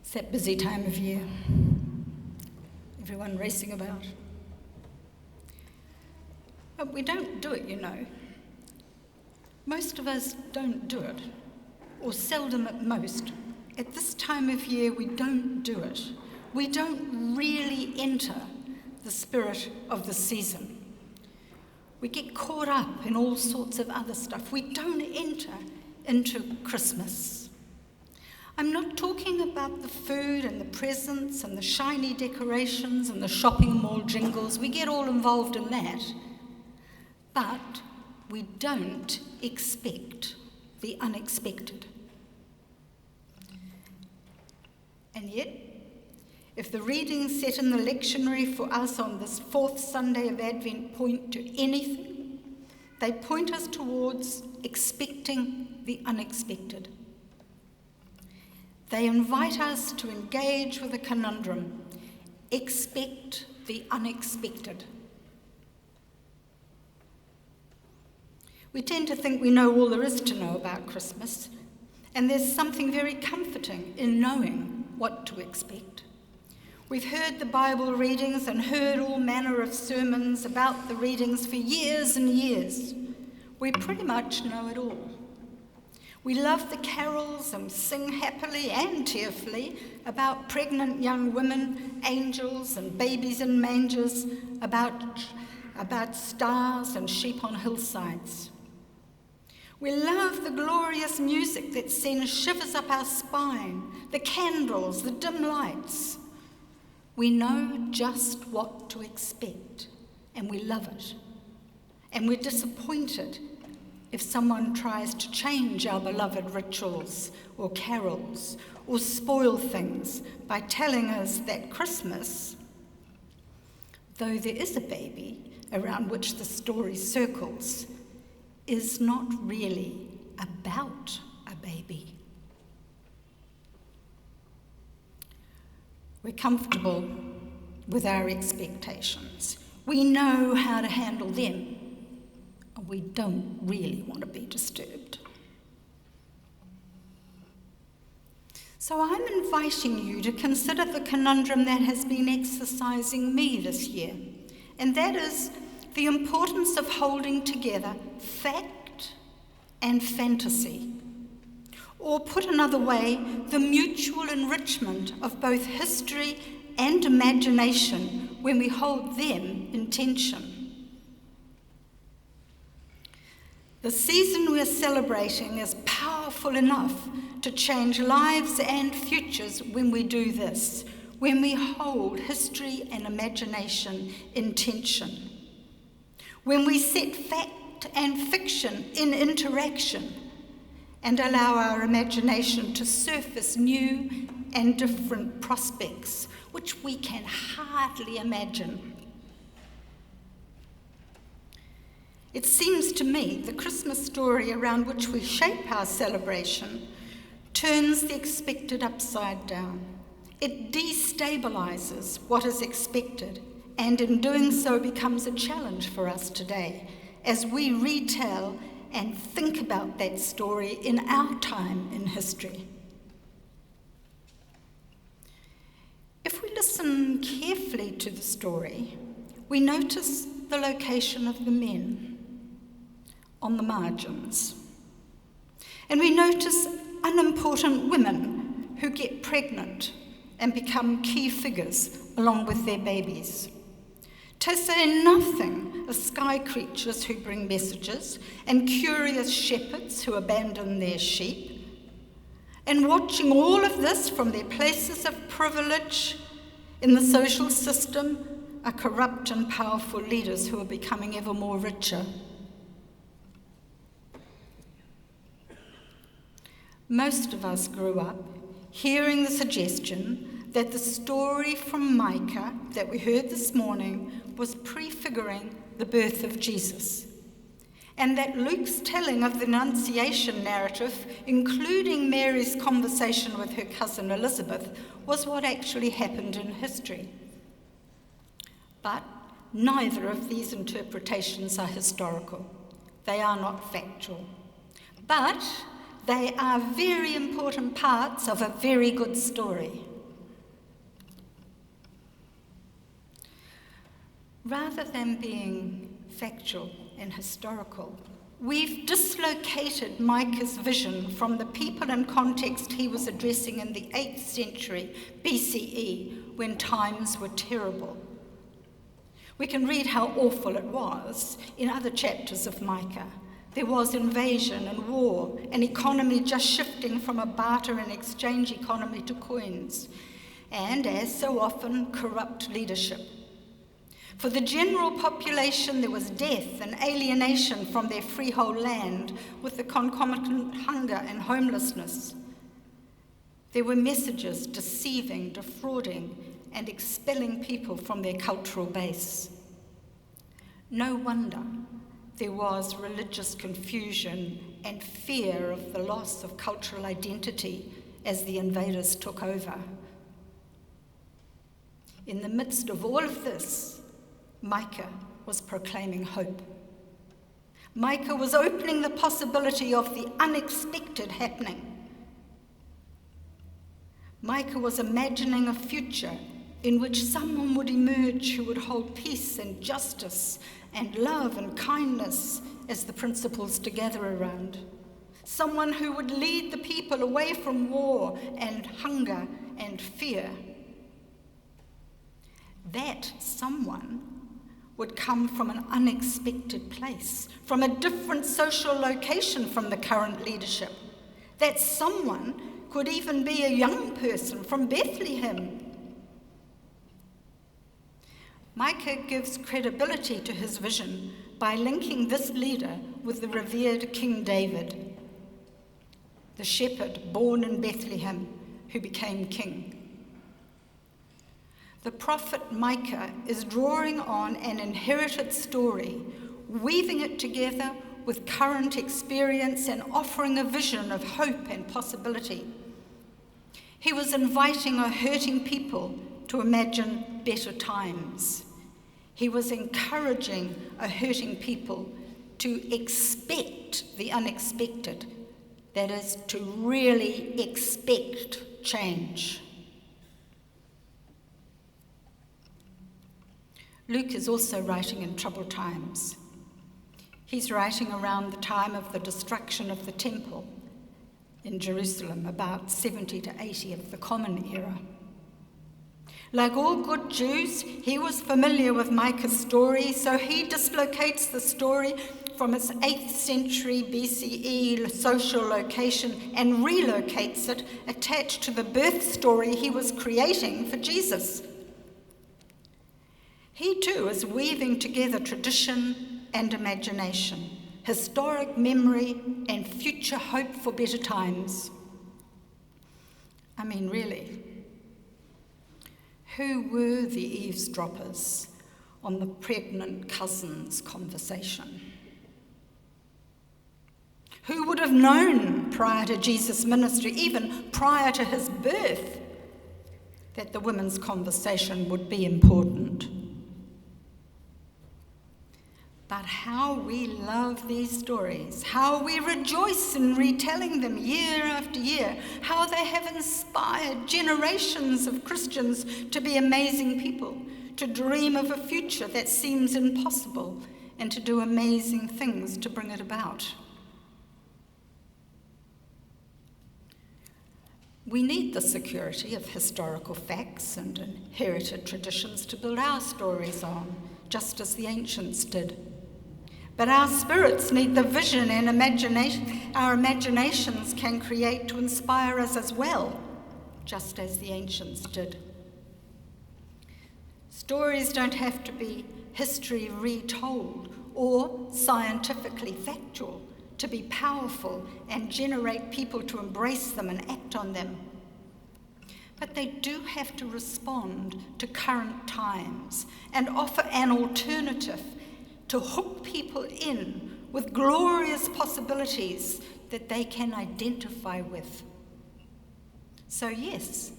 It's that busy time of year. Everyone racing about. But we don't do it, you know. Most of us don't do it, or seldom at most. At this time of year, we don't do it. We don't really enter the spirit of the season. We get caught up in all sorts of other stuff. We don't enter into Christmas. I'm not talking about the food and the presents and the shiny decorations and the shopping mall jingles. We get all involved in that. But we don't expect the unexpected. And yet, if the readings set in the lectionary for us on this fourth Sunday of Advent point to anything, they point us towards expecting the unexpected. They invite us to engage with a conundrum. Expect the unexpected. We tend to think we know all there is to know about Christmas, and there's something very comforting in knowing what to expect. We've heard the Bible readings and heard all manner of sermons about the readings for years and years. We pretty much know it all. We love the carols and sing happily and tearfully about pregnant young women, angels and babies in mangers, about stars and sheep on hillsides. We love the glorious music that sends shivers up our spine, the candles, the dim lights. We know just what to expect, and we love it. And we're disappointed if someone tries to change our beloved rituals or carols or spoil things by telling us that Christmas, though there is a baby around which the story circles, is not really about a baby. We're comfortable with our expectations. We know how to handle them. We don't really want to be disturbed. So I'm inviting you to consider the conundrum that has been exercising me this year, and that is the importance of holding together fact and fantasy. Or put another way, the mutual enrichment of both history and imagination when we hold them in tension. The season we're celebrating is powerful enough to change lives and futures when we do this, when we hold history and imagination in tension, when we set fact and fiction in interaction and allow our imagination to surface new and different prospects which we can hardly imagine. It seems to me the Christmas story around which we shape our celebration turns the expected upside down. It destabilizes what is expected, and in doing so becomes a challenge for us today as we retell and think about that story in our time in history. If we listen carefully to the story, we notice the location of the men on the margins. And we notice unimportant women who get pregnant and become key figures along with their babies. To say nothing of sky creatures who bring messages and curious shepherds who abandon their sheep. And watching all of this from their places of privilege in the social system are corrupt and powerful leaders who are becoming ever more richer. Most of us grew up hearing the suggestion that the story from Micah that we heard this morning was prefiguring the birth of Jesus, and that Luke's telling of the Annunciation narrative, including Mary's conversation with her cousin Elizabeth, was what actually happened in history. But neither of these interpretations are historical. They are not factual. But they are very important parts of a very good story. Rather than being factual and historical, we've dislocated Micah's vision from the people and context he was addressing in the 8th century BCE, when times were terrible. We can read how awful it was in other chapters of Micah. There was invasion and war, an economy just shifting from a barter and exchange economy to coins, and, as so often, corrupt leadership. For the general population, there was death and alienation from their freehold land, with the concomitant hunger and homelessness. There were messages deceiving, defrauding, and expelling people from their cultural base. No wonder there was religious confusion and fear of the loss of cultural identity as the invaders took over. In the midst of all of this, Micah was proclaiming hope. Micah was opening the possibility of the unexpected happening. Micah was imagining a future in which someone would emerge who would hold peace and justice and love and kindness as the principles to gather around. Someone who would lead the people away from war and hunger and fear. That someone would come from an unexpected place, from a different social location from the current leadership. That someone could even be a young person from Bethlehem. Micah gives credibility to his vision by linking this leader with the revered King David, the shepherd born in Bethlehem who became king. The prophet Micah is drawing on an inherited story, weaving it together with current experience and offering a vision of hope and possibility. He was inviting a hurting people to imagine better times. He was encouraging a hurting people to expect the unexpected, that is, to really expect change. Luke is also writing in troubled times. He's writing around the time of the destruction of the temple in Jerusalem, about 70 to 80 of the Common Era. Like all good Jews, he was familiar with Micah's story, so he dislocates the story from its 8th century BCE social location and relocates it attached to the birth story he was creating for Jesus. He too is weaving together tradition and imagination, historic memory and future hope for better times. I mean, really, who were the eavesdroppers on the pregnant cousin's conversation? Who would have known prior to Jesus' ministry, even prior to his birth, that the women's conversation would be important? But how we love these stories, how we rejoice in retelling them year after year, how they have inspired generations of Christians to be amazing people, to dream of a future that seems impossible, and to do amazing things to bring it about. We need the security of historical facts and inherited traditions to build our stories on, just as the ancients did. But our spirits need the vision and imagination our imaginations can create to inspire us as well, just as the ancients did. Stories don't have to be history retold or scientifically factual to be powerful and generate people to embrace them and act on them. But they do have to respond to current times and offer an alternative to hook people in with glorious possibilities that they can identify with. So yes,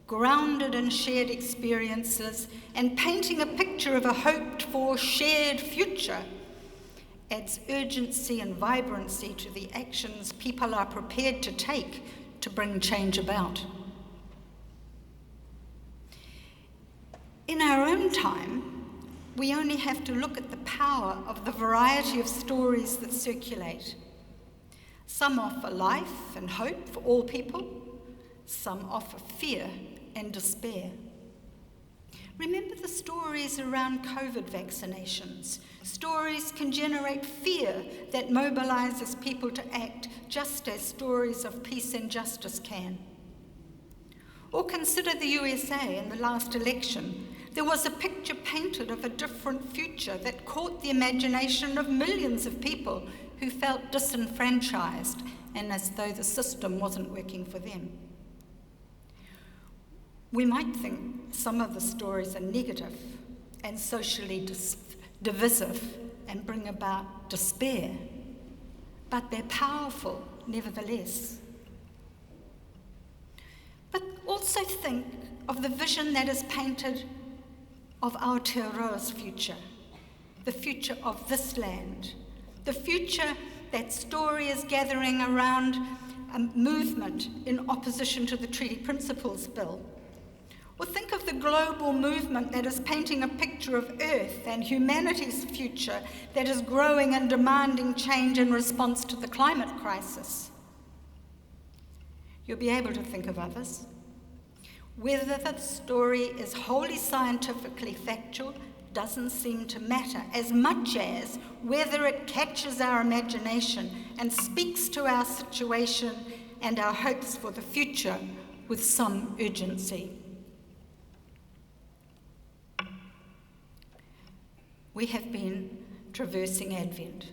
grounded in shared experiences and painting a picture of a hoped-for shared future adds urgency and vibrancy to the actions people are prepared to take to bring change about. In our own time, We only have to look at the power of the variety of stories that circulate. Some offer life and hope for all people. Some offer fear and despair. Remember the stories around COVID vaccinations. Stories can generate fear that mobilizes people to act, just as stories of peace and justice can. Or consider the USA in the last election. There was a picture painted of a different future that caught the imagination of millions of people who felt disenfranchised and as though the system wasn't working for them. We might think some of the stories are negative and socially divisive and bring about despair, but they're powerful nevertheless. But also think of the vision that is painted of Aotearoa's future, the future of this land, the future that story is gathering around a movement in opposition to the Treaty Principles Bill. Or think of the global movement that is painting a picture of Earth and humanity's future that is growing and demanding change in response to the climate crisis. You'll be able to think of others. Whether the story is wholly scientifically factual doesn't seem to matter as much as whether it catches our imagination and speaks to our situation and our hopes for the future with some urgency. We have been traversing Advent,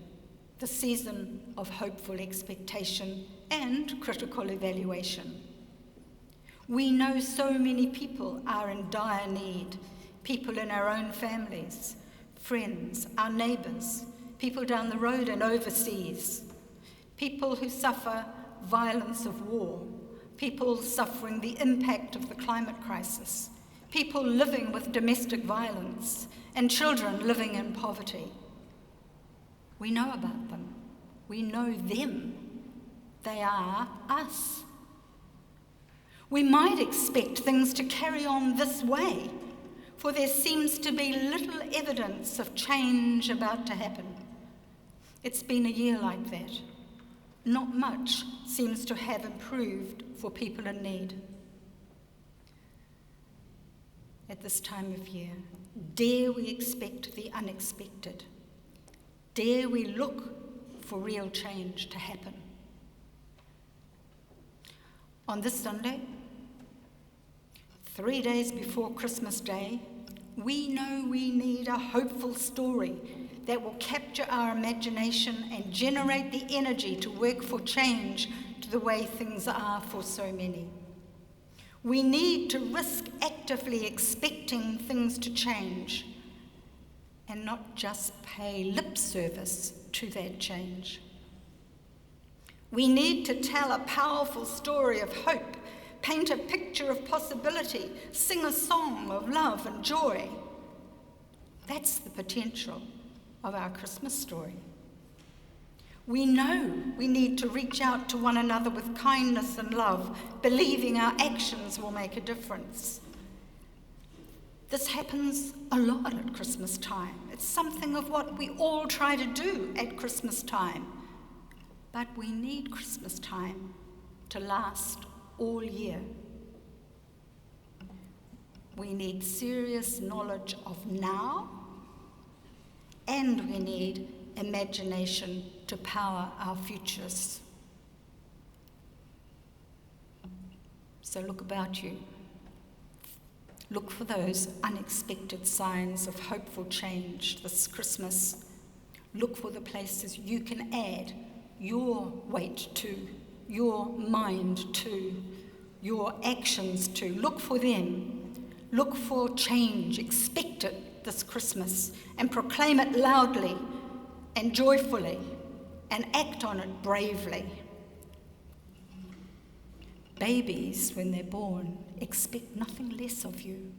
the season of hopeful expectation and critical evaluation. We know so many people are in dire need, people in our own families, friends, our neighbours, people down the road and overseas, people who suffer violence of war, people suffering the impact of the climate crisis, people living with domestic violence, and children living in poverty. We know about them. We know them. They are us. We might expect things to carry on this way, for there seems to be little evidence of change about to happen. It's been a year like that. Not much seems to have improved for people in need. At this time of year, dare we expect the unexpected? Dare we look for real change to happen? On this Sunday, 3 days before Christmas Day, we know we need a hopeful story that will capture our imagination and generate the energy to work for change to the way things are for so many. We need to risk actively expecting things to change and not just pay lip service to that change. We need to tell a powerful story of hope, paint a picture of possibility, sing a song of love and joy. That's the potential of our Christmas story. We know we need to reach out to one another with kindness and love, believing our actions will make a difference. This happens a lot at Christmas time. It's something of what we all try to do at Christmas time. But we need Christmas time to last all year. We need serious knowledge of now, and we need imagination to power our futures. So look about you. Look for those unexpected signs of hopeful change this Christmas. Look for the places you can add your weight to, your mind to, your actions to. Look for them. Look for change. Expect it this Christmas and proclaim it loudly and joyfully and act on it bravely. Babies, when they're born, expect nothing less of you.